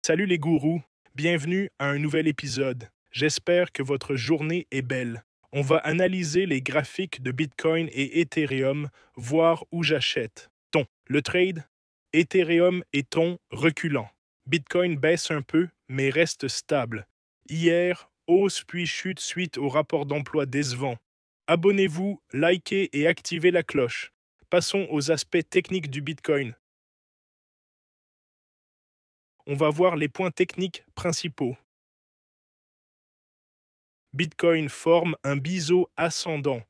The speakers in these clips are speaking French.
Salut les gourous, bienvenue à un nouvel épisode. J'espère que votre journée est belle. On va analyser les graphiques de Bitcoin et Ethereum, voir où j'achète. Le trade, Ethereum et reculant. Bitcoin baisse un peu, mais reste stable. Hier, hausse puis chute suite au rapport d'emploi décevant. Abonnez-vous, likez et activez la cloche. Passons aux aspects techniques du Bitcoin. On va voir les points techniques principaux. Bitcoin forme un biseau ascendant.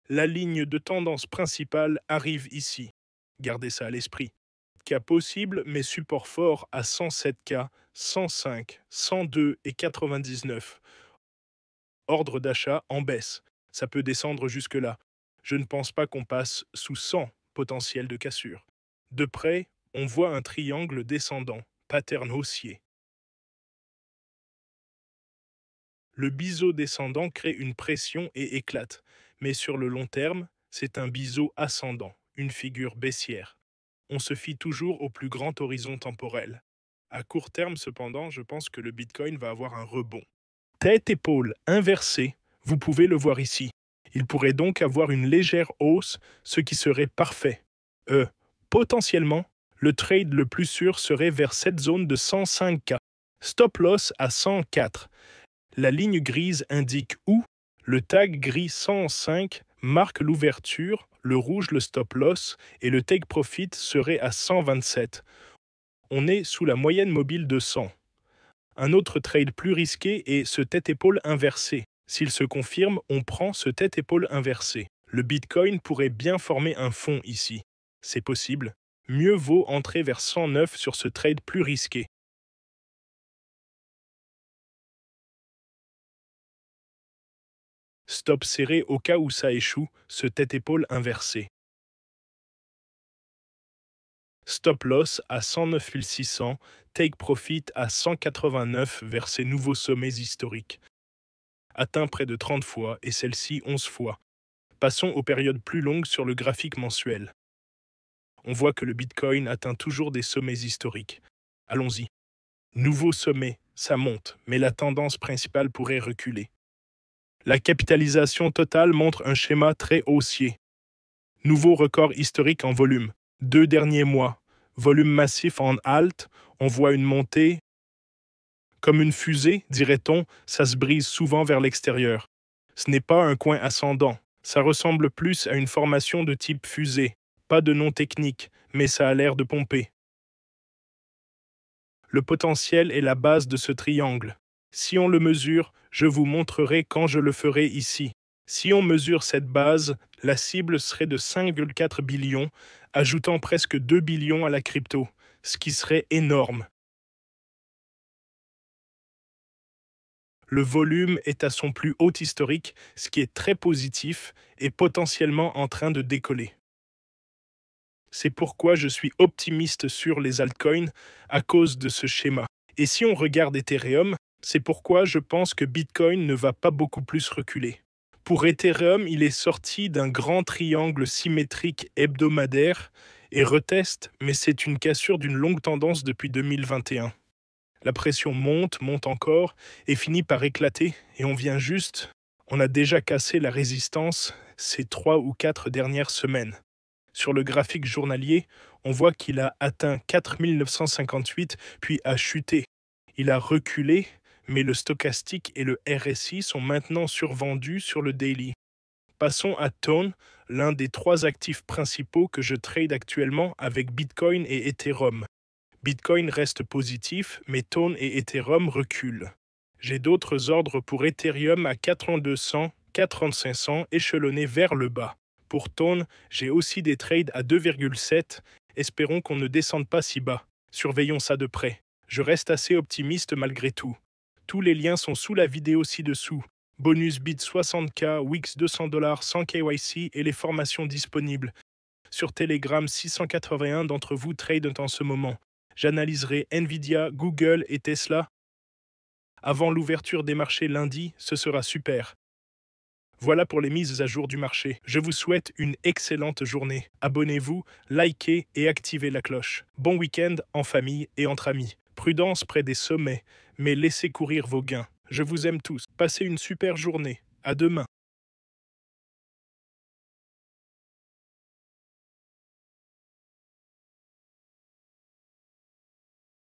La ligne de tendance principale arrive ici. Gardez ça à l'esprit. Cas possible, mais support fort à 107K, 105, 102 et 99. Ordre d'achat en baisse. Ça peut descendre jusque-là. Je ne pense pas qu'on passe sous 100 potentiel de cassure. De près, on voit un triangle descendant, pattern haussier. Le biseau descendant crée une pression et éclate, mais sur le long terme, c'est un biseau ascendant, une figure baissière. On se fie toujours au plus grand horizon temporel. À court terme, cependant, je pense que le Bitcoin va avoir un rebond. Tête-épaule inversée, vous pouvez le voir ici. Il pourrait donc avoir une légère hausse, ce qui serait parfait. Potentiellement, le trade le plus sûr serait vers cette zone de 105K. Stop loss à 104. La ligne grise indique où, le tag gris 105 marque l'ouverture, le rouge le stop loss et le take profit serait à 127. On est sous la moyenne mobile de 100. Un autre trade plus risqué est ce tête-épaule inversé. S'il se confirme, on prend ce tête-épaule inversé. Le Bitcoin pourrait bien former un fond ici. C'est possible. Mieux vaut entrer vers 109 sur ce trade plus risqué. Stop serré au cas où ça échoue, ce tête-épaule inversé. Stop loss à 109 600, take profit à 189 vers ses nouveaux sommets historiques. Atteint près de 30 fois et celle-ci 11 fois. Passons aux périodes plus longues sur le graphique mensuel. On voit que le Bitcoin atteint toujours des sommets historiques. Allons-y. Nouveau sommet, ça monte, mais la tendance principale pourrait reculer. La capitalisation totale montre un schéma très haussier. Nouveau record historique en volume. 2 derniers mois. Volume massif en halt, on voit une montée. Comme une fusée, dirait-on, ça se brise souvent vers l'extérieur. Ce n'est pas un coin ascendant. Ça ressemble plus à une formation de type fusée. Pas de nom technique, mais ça a l'air de pomper. Le potentiel est la base de ce triangle. Si on le mesure, je vous montrerai quand je le ferai ici. Si on mesure cette base, la cible serait de 5,4 billions, ajoutant presque 2 billions à la crypto, ce qui serait énorme. Le volume est à son plus haut historique, ce qui est très positif et potentiellement en train de décoller. C'est pourquoi je suis optimiste sur les altcoins à cause de ce schéma. Et si on regarde Ethereum, c'est pourquoi je pense que Bitcoin ne va pas beaucoup plus reculer. Pour Ethereum, il est sorti d'un grand triangle symétrique hebdomadaire et reteste, mais c'est une cassure d'une longue tendance depuis 2021. La pression monte encore et finit par éclater et on a déjà cassé la résistance ces 3 ou 4 dernières semaines. Sur le graphique journalier, on voit qu'il a atteint 4958 puis a chuté. Il a reculé, mais le stochastique et le RSI sont maintenant survendus sur le daily. Passons à Tone, l'un des 3 actifs principaux que je trade actuellement avec Bitcoin et Ethereum. Bitcoin reste positif, mais Tone et Ethereum reculent. J'ai d'autres ordres pour Ethereum à 4200, 4500 échelonnés vers le bas. Pour Tone, j'ai aussi des trades à 2,7. Espérons qu'on ne descende pas si bas. Surveillons ça de près. Je reste assez optimiste malgré tout. Tous les liens sont sous la vidéo ci-dessous. Bonus bit 60K, Wix $200 sans KYC et les formations disponibles. Sur Telegram, 681 d'entre vous tradent en ce moment. J'analyserai Nvidia, Google et Tesla. Avant l'ouverture des marchés lundi, ce sera super. Voilà pour les mises à jour du marché. Je vous souhaite une excellente journée. Abonnez-vous, likez et activez la cloche. Bon week-end en famille et entre amis. Prudence près des sommets, mais laissez courir vos gains. Je vous aime tous. Passez une super journée. À demain.